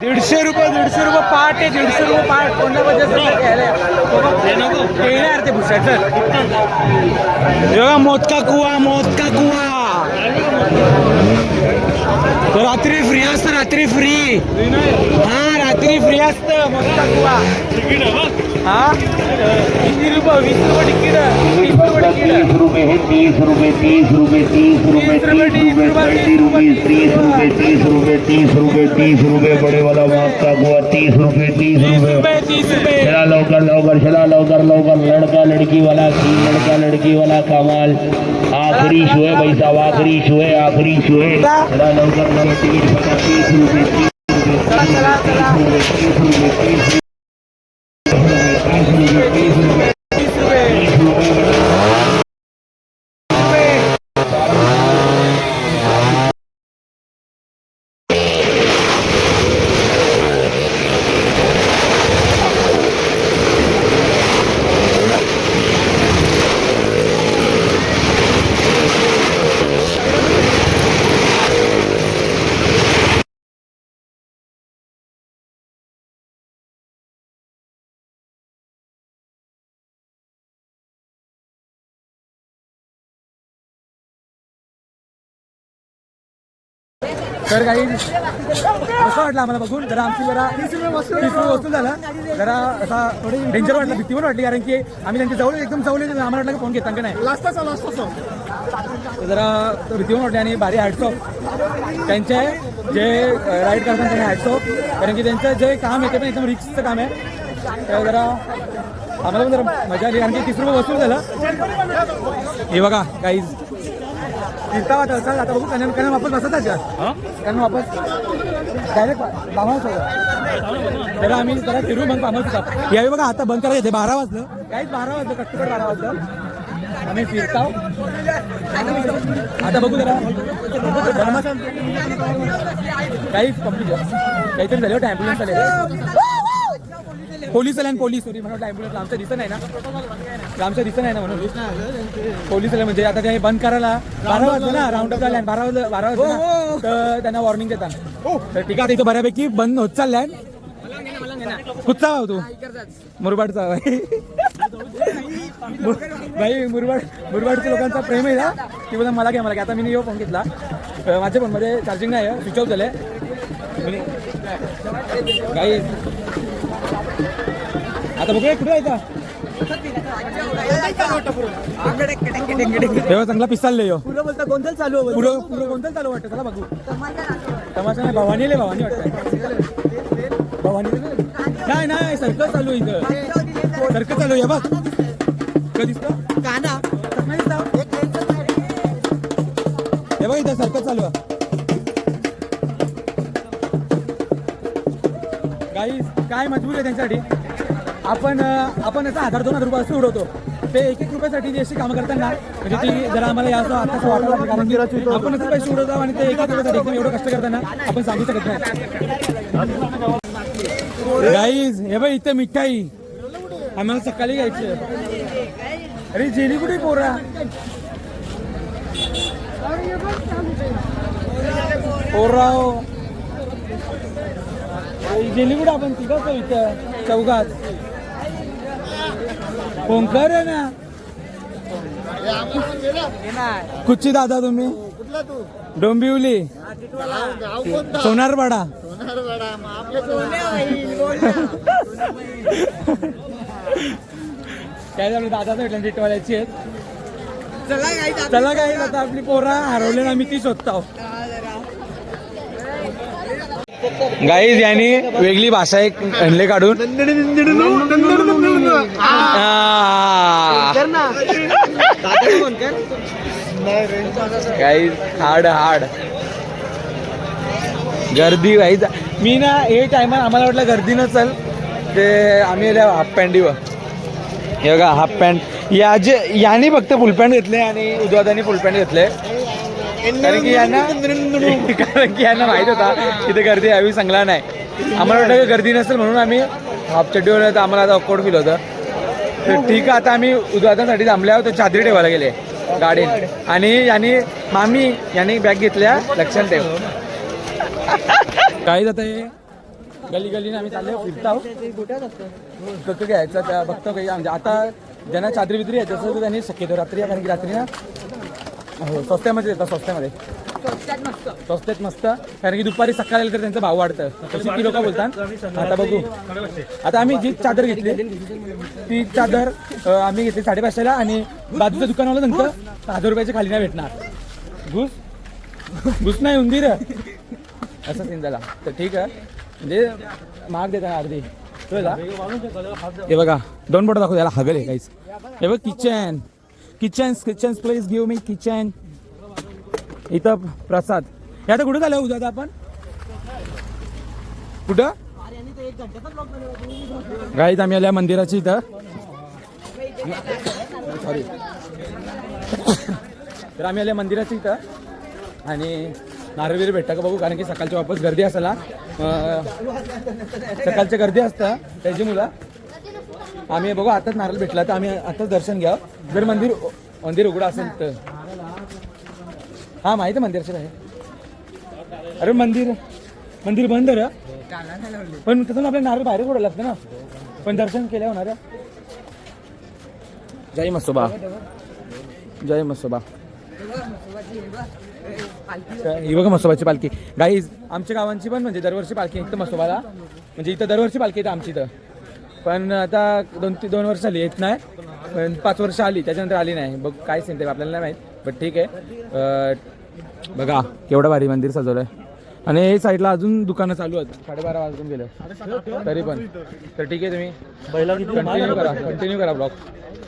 150 रुपये पाट आहे. 150 रुपये पाट कोणत्या बजेट घेणार ते भुसाचं. बघा मोदका कुवा रात्री फ्री असतं. रात्री फ्री असतं मोदका कुवा. हा 20 रुपये तिकीट. 30 रुपये है. 30 रुपये 30 रुपये 30 रुपये 30 रुपये 30 रुपये बड़े वाला मोदका कुआ 30 रुपये 30 रुपये. चला लवकर लड़का लड़की वाला कमाल. आखिरी शो है भाई साहब. आखिरी शो है. चला लवकर टिकट बता. 30 रुपये 30 रुपये. तर काही कसं वाटलं आम्हाला बघून. जरा आमची 30 रुपये वस्तू झाला. जरा असा थोडी डेंजर वाटलं. भीती पण वाटली कारण की आम्ही त्यांच्या जवळ एकदम जवळ आम्हाला वाटलं की फोन घेत का नाही. लास्ट जरा भीती पण वाटली. आणि भारी हॅट्स ऑफ त्यांचे जे राईड करतात त्यांना हॅट्स ऑफ. कारण की त्यांचं जे काम आहे ते पण एकदम रिस्कचं काम आहे. तर जरा आम्हाला पण जरा मजा आली कारण की 30 रुपये वस्तू झालं. हे बघा काही फिरता वाटत असाल. आता बघू त्यांना वापस बसतात का. त्यांना वापस डायरेक्ट बामावच होतं. जरा आम्ही जरा फिरू मग बामावच होता. यावेळी बघा आता बंद करायचं. 12 वाजलं. काहीच 12 वाजलं. कट्टकट 12 वाजलं. आम्ही फिरताव. आता बघू जरा काहीच कंप्लीट काहीतरी झालं वाटतं. ॲम्ब्युलन्स आले. पोलीस आले. पोलीस सॉरी म्हणून ॲम्ब्युलन्स आमचं दिसत नाही ना. म्हणून पोलीस आले म्हणजे आता ते बंद करायला 12 वाजलं ना. राऊंड अप झाला. 12 वाजलं तर त्यांना वॉर्निंग देतात. तर ठीक आहे. इथं बऱ्यापैकी बंद होत चाललाय. कुठचा भाऊ तू. मुरबाडचा भाई. मुरबाडच्या लोकांचा प्रेम आहे ना. ती बोला मला घ्या आता मी फोन घेतला. माझ्या फोनमध्ये चार्जिंग नाही आहे. स्विच ऑफ झालंय. काही आता बघूया कुठे जायचा. तेव्हा चांगला पिसाल गोंधळ चालू. पुरं गोंधळ चालू वाटतं. चला बघू. तमाशा नाही. भवानी वाटतं. भवानी नाही. सर्कल चालू इथं. सर्कल चालू आहे बघ. कधी गाणं हे बघ इथं सर्कल चालू आहे. काय मजबूर आहे त्यांच्यासाठी. आपण असं 1000-2000 रुपये असं उडवतो. ते 1-1 रुपयासाठी अशी कामं करताना म्हणजे ती जरा आम्हाला याचं आताच वाटायला. कारण की आपण असं पैसे उडवतो आणि ते 1-1 रुपयासाठी एकदम एवढं कष्ट करताना आपण सांगू शकत नाही. गाईज हे बघ इथे मिठाई आम्हाला सकाळी घ्यायची. अरे जेली कुठे पोरा. जेली कुठे. आपण तिघच इथं चौघात. पोंकर आहे ना. कुठची दादा तुम्ही. डोंबिवली. सोनारपाडा. काय झालं दादाच भेटलं टिटवाल्याची आहेत. चला काय आता आपली पोरा हरवले ना. मी ती शोधतो. गाईज यांनी वेगळी भाषा एक आणले काढून. गाईज हाड गर्दी व्हायचा. मी ना हे टायमात आम्हाला वाटलं गर्दी नचल ते आम्ही हाफ पॅन्टीवर. हे बघा हाफ पॅन्ट याने फक्त फुल पॅन्ट घेतले आणि उद्वादानी फुल पॅन्ट घेतले. कारण की यांना माहित होता तिथे गर्दी यावी चांगला नाही. आम्हाला वाटतं की गर्दी नसेल म्हणून आम्ही हाफ चड्डीवर. तर आम्हाला आता ऑकवर्ड फील होतं. तर ठीक आहे. आता आम्ही उद्वाटनासाठी थांबल्यावर तर चादरी ठेवायला गेले गाडीत. आणि यांनी बॅग घेतल्या. लक्षात ठेव. काही जात आहे गली गलीने आम्ही चाललो फिरतो कसं घ्यायचं त्या बघतो काही म्हणजे आता ज्यांना चादरी बिदरी आहे तसं तर त्यांनी शक्यतो रात्री कारण की रात्री ना हो स्वस्त्यामध्ये येतात स्वस्त्यामध्ये स्वस्त्यात मस्त कारण की दुपारी सकाळी आलं तर त्यांचा भाव वाढतं किती लोक बोलतात आता बघू आता आम्ही जी चादर घेतली ती चादर आम्ही घेतली 550ला आणि बाजूच्या दुकानाला नंतर 1000 रुपयाच्या खाली नाही भेटणार घुस नाही उंदीर असं सीन झाला तर ठीक आहे म्हणजे महाग देताना अर्धी हे बघा 2 बोट दाखव त्याला हगल आहे काहीच हे बघ kitchen please give me kitchen इथं प्रसाद हे आता कुठं झालं उद्या आपण कुठं गाईत आम्ही आल्या मंदिराची इथं सॉरी तर आम्ही आल्या मंदिराची इथं आणि नारळ बिरळ भेटतं का बघू कारण की सकाळच्या वापस गर्दी असायला सकाळच्या गर्दी असतं त्याची मुलं आम्ही बघू आताच नारळ भेटला तर आम्ही आताच दर्शन घ्या जर मंदिर उघडं असेल तर हा माहिती आहे मंदिरचं आहे अरे मंदिर बंद रे पण तसं आपल्या नारळ बाहेर उघडलं लागतं ना पण दर्शन केलं होणार जय मसोबा ही बघा मसोबाची पालखी गाईज आमच्या गावांची पण म्हणजे दरवर्षी पालखी इथं मसोबाला म्हणजे इथं दरवर्षी पालखी येतं आमची इथं पण आता 2 वर्ष आली येत नाही पण 5 वर्ष आली त्याच्यानंतर आली नाही बघ काय सेंटर आपल्याला नाही माहीत बट ठीक आहे बघा केवढं भारी मंदिर सजवलं आहे आणि हे साईडला अजून दुकानं चालू आहेत 12:30 वाजून गेलं तरी पण तर ठीक आहे तुम्ही कंटिन्यू करा ब्लॉग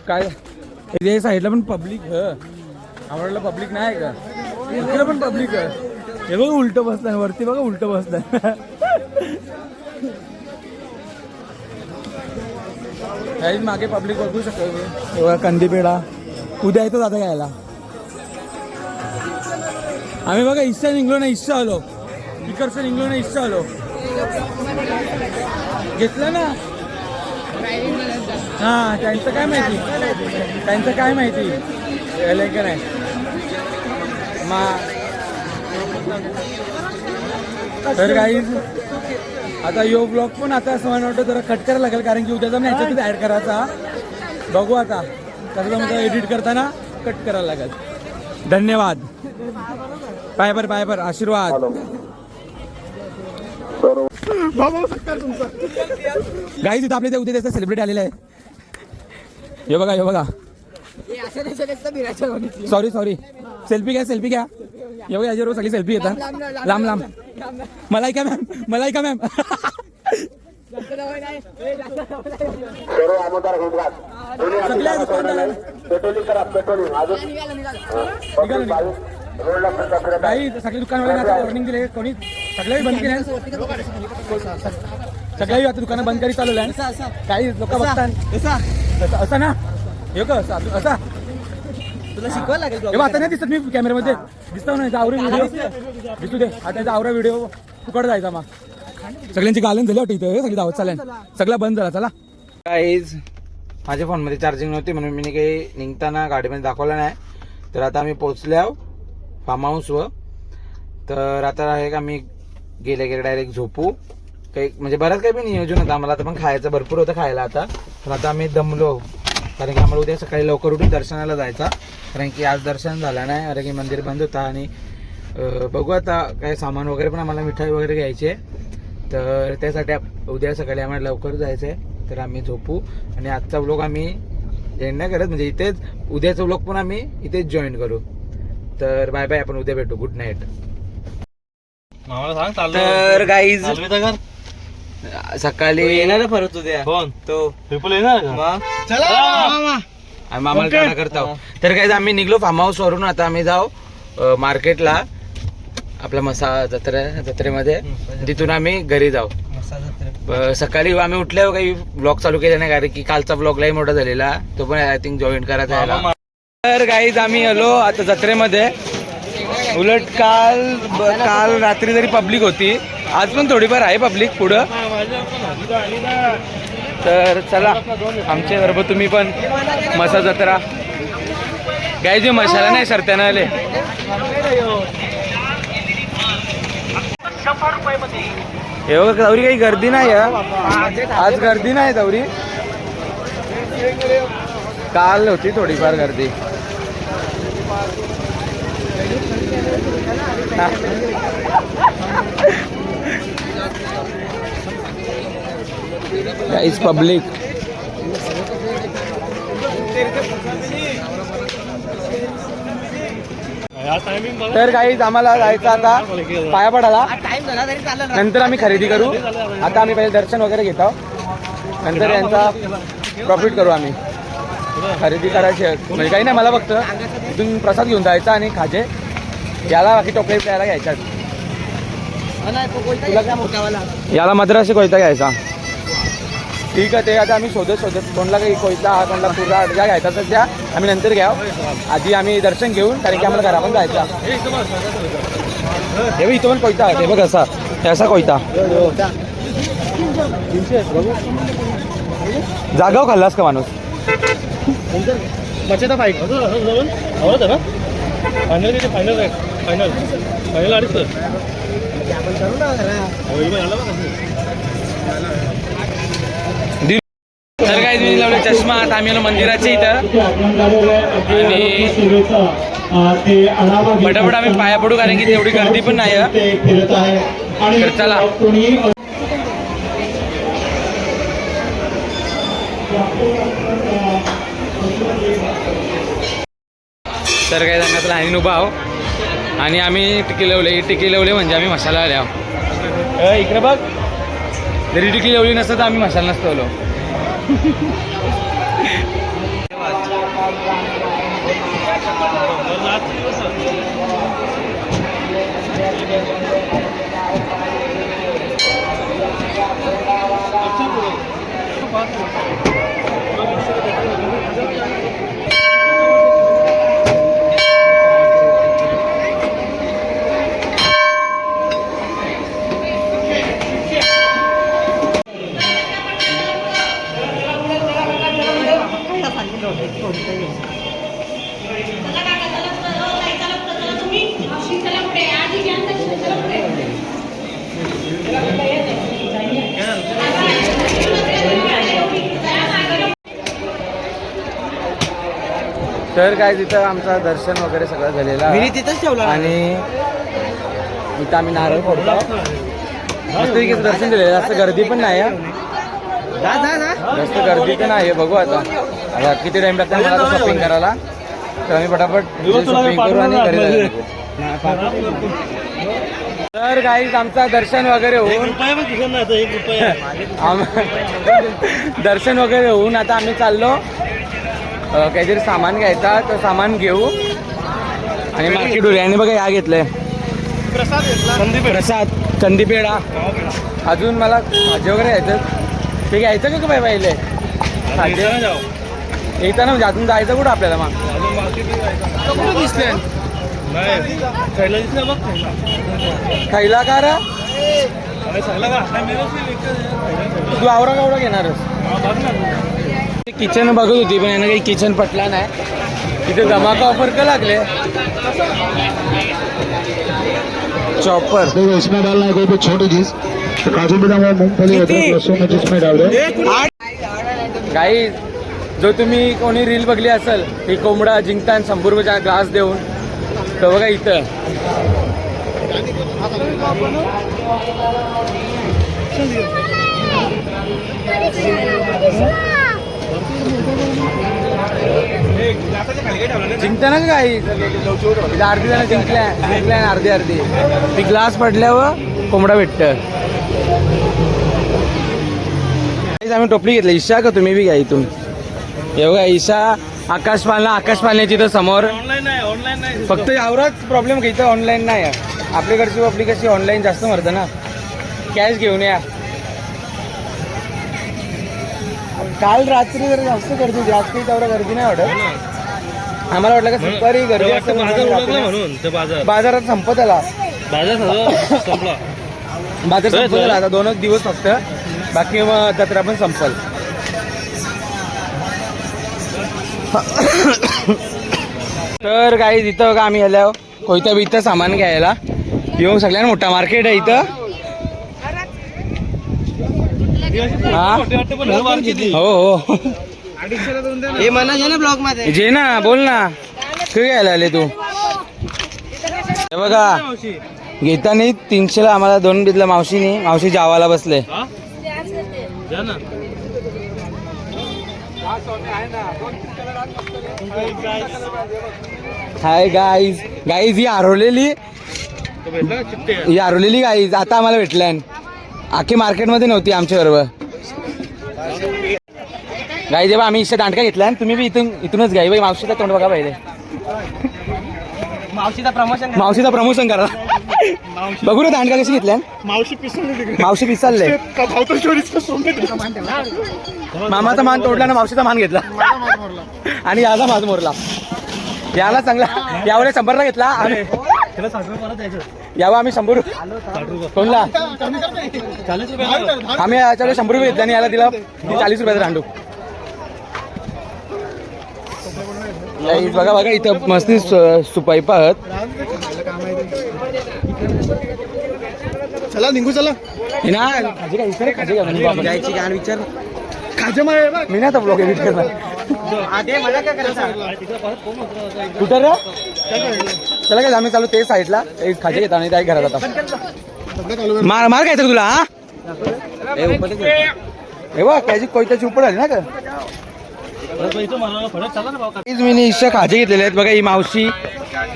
काय हे साईडला पण पब्लिक आम्हाला पब्लिक नाही का इकडे पण पब्लिक आहे हे बघा उलटं बसलाय वरती बघा उलटं बसलाय काही मागे पब्लिक बघू शकतो एवढा कंदीपेढा उद्या येतो दादा घ्यायला आम्ही बघा इच्छा निघलो ना इच्छा आलो इकडचं निघलो ना इच्छा आलो घेतलं ना हा त्यांचं काय माहिती का नाही तर काही आता यो ब्लॉग पण आता असं वाटतं जरा कट करायला लागेल कारण की उद्याचा मी ह्याच्यातच ऍड करायचा बघू आता तसं मला एडिट करताना कट करायला लागेल धन्यवाद बाय बर आशीर्वाद गाईज तिथं आपल्या उद्या त्याचा सेलिब्रिटी आलेला आहे हे बघा सॉरी सेल्फी घ्या हे बघा याच्यावर सगळी सेल्फी येतात लांब मलाइका मॅम काही सगळे दुकानवाले आता वॉर्निंग दिले कोणी सगळे बंद केले सगळ्याही आता दुकानं बंद करी चालवलं आहे काही लोक बघतात असं ना हे का असा तुला शिकवायला लागेल आता नाही दिसत मी कॅमेऱ्यामध्ये दिसतो ना आवरा व्हिडिओ दिसू दे आता त्याचा आवरा व्हिडिओ फुकट जायचा मग सगळ्यांची गालन झाली वाटतं इथं सगळी धावत चालेल सगळा बंद झाला चला काहीच माझ्या फोनमध्ये चार्जिंग नव्हती म्हणून मी काही निघताना गाडीमध्ये दाखवलं नाही तर आता आम्ही पोचल्या फार्म हाऊसवर तर आता हे का आम्ही गेले डायरेक्ट झोपू काही म्हणजे बरंच काही पण नियोजन होतं आम्हाला आता पण खायचं भरपूर होतं खायला आता पण आता आम्ही दमलो कारण की आम्हाला उद्या सकाळी लवकर उठून दर्शनाला जायचा कारण की आज दर्शन झालं नाही कारण की मंदिर बंद होता आणि बघू आता काय सामान वगैरे पण आम्हाला मिठाई वगैरे घ्यायची आहे तर त्यासाठी उद्या सकाळी आम्हाला लवकर जायचं आहे तर आम्ही झोपू आणि आजचा व्लॉग आम्ही एंड नाही करत म्हणजे इथेच उद्याचा व्लॉग पण आम्ही इथेच जॉईन करू तर बाय बाय आपण उद्या भेटू गुड नाईट तर गाईज सकाळी येणार परत उद्या तो ट्रिपल येणार मामाला टाटा करतो तर काय आम्ही निघलो फार्म हाऊस वरून आता आम्ही जाऊ मार्केटला आपल्या जत्रेमध्ये तिथून आम्ही घरी जाऊ सकाळी आम्ही उठल्यावर काही ब्लॉग चालू केला नाही कारण की कालचा ब्लॉग लई मोठा झालेला तो पण आय थिंक जॉईन करायचा तर गाईज आम्ही आलो आता जत्रेमध्ये उलट काल रात्री जरी पब्लिक होती आज पण थोडीफार आहे पब्लिक पुढं तर चला आमच्या बरोबर तुम्ही पण मसा जत्रा गाय जे मसाला नाही सरत्यानं आले 100 रुपये मध्ये हे बघा गौरी काही गर्दी नाही आहे आज, गर्दी नाही गौरी, काल होती थोडीफार गर्दी. Guys public. तर गाईज आम्हाला जायचं आता पाया पडायला, नंतर आम्ही खरेदी करू. आता आम्ही पहिले दर्शन वगैरे घेतो, नंतर यांचा प्रॉफिट करू. आम्ही खरेदी करायची आहे म्हणजे काही नाही, मला फक्त इथून प्रसाद घेऊन जायचा आणि खाजे याला बाकी टोपले प्यायला घ्यायच्यात. याला मद्रासी कोयता घ्यायचा. ठीक आहे, ते आता आम्ही शोधत कोणला काही कोयता हा कोणला पुरा ज्या घ्यायचा तर त्या आम्ही नंतर घ्या. आधी आम्ही दर्शन घेऊन, कारण की आम्हाला घरा पण जायचा. हे बघ इथं पण कोयता आहे, हे बघ असा, असा कोयता. जागाव खाल्लास का माणूस? मच्छेचा फाईट आवडत ना फायनल, फायनल फायनल फायनल अडीच. तर काय तुम्ही लावले चष्मा. आता आम्ही आलो मंदिराच्या इथं आणि पटापट आम्ही पाया पडू, कारण की तेवढी गर्दी पण नाही आहे. तर चला. तर काय सांगण्यात लाईन उभा आहो आणि आम्ही टिकी लावले म्हणजे आम्ही मसाला आले आहो. इकडे बघ, जरी टिकी लावली नसतं तर आम्ही मसाला नसतो आलो. तर काय तिथं आमचं दर्शन वगैरे सगळं झालेलं आहे. तिथंच ठेवला आणि इथं आम्ही नारळ फोडतो. मस्तपैकीचं दर्शन दिलेलं, जास्त गर्दी पण नाही आहे, जास्त गर्दी तर नाही आहे. बघू आता किती टाइम लागतो मला आता शॉपिंग करायला, तर आम्ही पटापट शॉपिंग करू आणि घरी जाऊ. तर गाईज आमचं दर्शन वगैरे होऊन दर्शन वगैरे होऊन आता आम्ही चाललो काहीतरी सामान घ्यायचा, तर सामान घेऊ आणि मार्केट उडे. आणि बघा या घेतलंय प्रसाद, कंदी पेढा. अजून मला भाजी वगैरे घ्यायचं, ते घ्यायचं का बाई पहिले येतं ना, म्हणजे अजून जायचं कुठं आपल्याला? मग दिसले खायला का रे? तू आवरा कावरा घेणारच. किचन बघत होती पण यानं काही किचन पटला नाही. तिथे धमाका ऑफर का लागले? चॉपर देखो इसमें डालना है कोई भी छोटी चीज, तो काजू बादाम और मूंगफली अदरक लहसुन में जिसमें डाल दो. काही जो तुम्ही कोणी रील बघली असेल ही कोंबडा जिंकताना 100 रुपयाचा ग्लास देऊन, तर बघा इथं जिंकताना का काही अर्धी जण जिंकल्या अर्धी ती ग्लास पडल्यावर कोंबडा भेटत. आम्ही टोपली घेतली. ईशा का तुम्ही बी घ्या इथून. हे बघा ईशा आकाश पालण्याची तर समोर. फक्त यावराच प्रॉब्लेम का इथं ऑनलाईन नाही आहे. आपल्याकडची पब्लिक कशी ऑनलाईन जास्त मरतं ना. कॅश घेऊन या. काल रात्री जर जास्त गर्दी होती, आज काही तेवढं गर्दी नाही वाटत. आम्हाला वाटलं का दुपारी गर्दी असतं म्हणून बाजारात संपत आला. बाजार संपत आला आता 2 दिवस फक्त, बाकी मग जत्रा पण संपल. तर काही इथं बघा आम्ही आल्या कोयता बिथं सामान घ्यायला येऊन. सगळ्यांना मोठा मार्केट आहे इथं. हा? हो हो हे म्हणायचे ना ब्लॉग मध्ये जे ना बोल ना तू घ्यायला आले तू हे बघा घेताना 300ला आम्हाला 2 दिलं मावशीने. मावशी जावाला बसले. Hi guys. गाईज ही हरवलेली गाईज आता आम्हाला भेटल्यान. आखी मार्केटमध्ये नव्हती आमच्या बरोबर. गाई जेव्हा आम्ही इच्छा दांडका घेतला तुम्ही बी इथूनच घ्या. बाई मावशीचा तोंड बघा पहिले. मावशीचा प्रमोशन करा. बघू ना दांडका कशी घेतल्या. मावशी पिसालले. मामाचा मान तोडला ना मावशीचा मान घेतला आणि याचा माझ मोरला. याला चांगला यावर 100ला घेतला. यावर आम्ही 100 कोणला आम्ही याच्याकडे 100 रुपये घेतले आणि याला दिला 40 रुपयाचा दांडू. बघा बघा इथं मस्ती सुपाईप आहात. चला निघू चला ना खाजे काय विचार खाजे जायची गाण विचार खाजे मी ना ब्लॉग एडिट करणार. आधे मला काय करायचं कुठं रे चला काय आम्ही चालू ते साईडला एक खाजे घेता आणि त्या घरात आता मार मार काय तुला. हा हे बघ त्याची कोयत्याची उपड आली ना का. मी इच्छा खाजे घेतलेले आहेत बघा. ही मावशी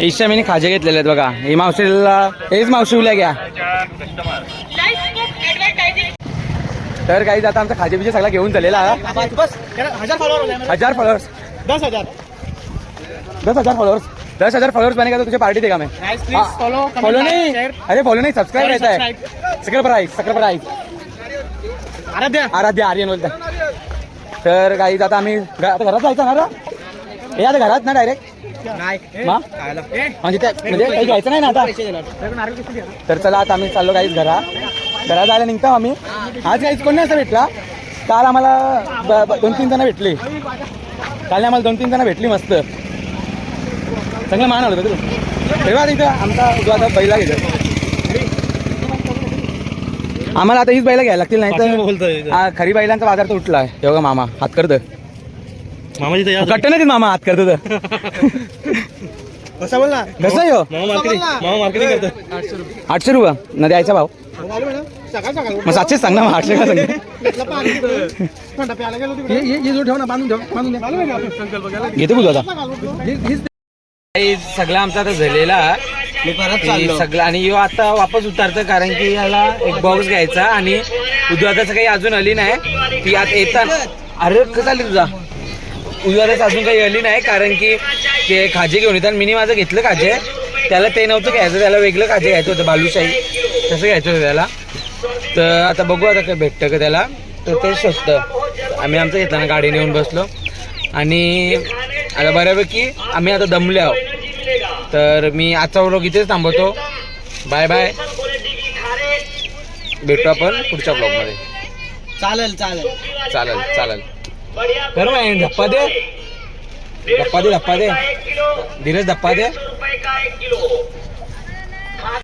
इच्छा मी खाजे घेतलेले आहेत बघा. ही मावशीला हेच मावशी उल्या घ्या. तर काही आता आमचा खाजे बिजे सगळा घेऊन झालेला. 1000 फॉलोअर्स 10,000 फॉलोअर्स 10,000 फॉलोअर्स बने का तो तुझे पार्टी देगा मैं. फॉलो नहीं अरे फॉलो नहीं सब्सक्राइब रहता है. सकर आराध्या आर्यन बोलता. तर काही आता आम्ही आता घरात जायचं ना. हे आता घरात ना डायरेक्ट म्हणजे काही घ्यायचं नाही ना आता. तर चला आता आम्ही चाललो काहीच घरात जायला निघतो आम्ही. आज काहीच कोण नाही असं भेटला. काल आम्हाला 2-3 जण भेटली. काल आम्हाला 2-3 जण भेटली मस्त चांगलं मान आलं होतं. तेव्हा तिथं आमचा जो आता बैला घेतो आम्हाला आता हीच बैला घ्यायला लागतील नाही तर खरी बैलांचा बाजार तर उठला आहे. तेव्हा मामा हात करतं कट्ट नाही मामा हात करतो तर कसं बोल ना कसं आहे हो. मामा मार्केटिंग करतो 800 रुपये ना द्यायचा भाव. मग 700 सांग ना. मग 800 का सांग घेतो बोलू आता. सगळं आमचा आता झालेला सगळं आणि यो आता वापस उतरतं कारण की याला एक बॉक्स घ्यायचा आणि उद्वादाचं काही अजून आली नाही. ती आता येतात. अरे कसं आली तुझा उद्वादाचं अजून काही आली नाही कारण की ते खाजे घेऊन येतात. मिनी माझं घेतलं खाजे त्याला ते नव्हतं घ्यायचं. त्याला वेगळं खाजे घ्यायचं होतं बालुशाही तसं घ्यायचं होतं त्याला. तर आता बघू आता काय भेटतं का त्याला. तर ते शोधतं. आम्ही आमचं घेतलं ना गाडी नेऊन बसलो आणि आता बऱ्यापैकी आम्ही आता दमले आहोत. तर मी आजचा व्लॉग इथेच थांबवतो. Bye bye. भेटू आपण पुढच्या ब्लॉगमध्ये. चालेल कर मग धप्पा दे धीरज धप्पा दे.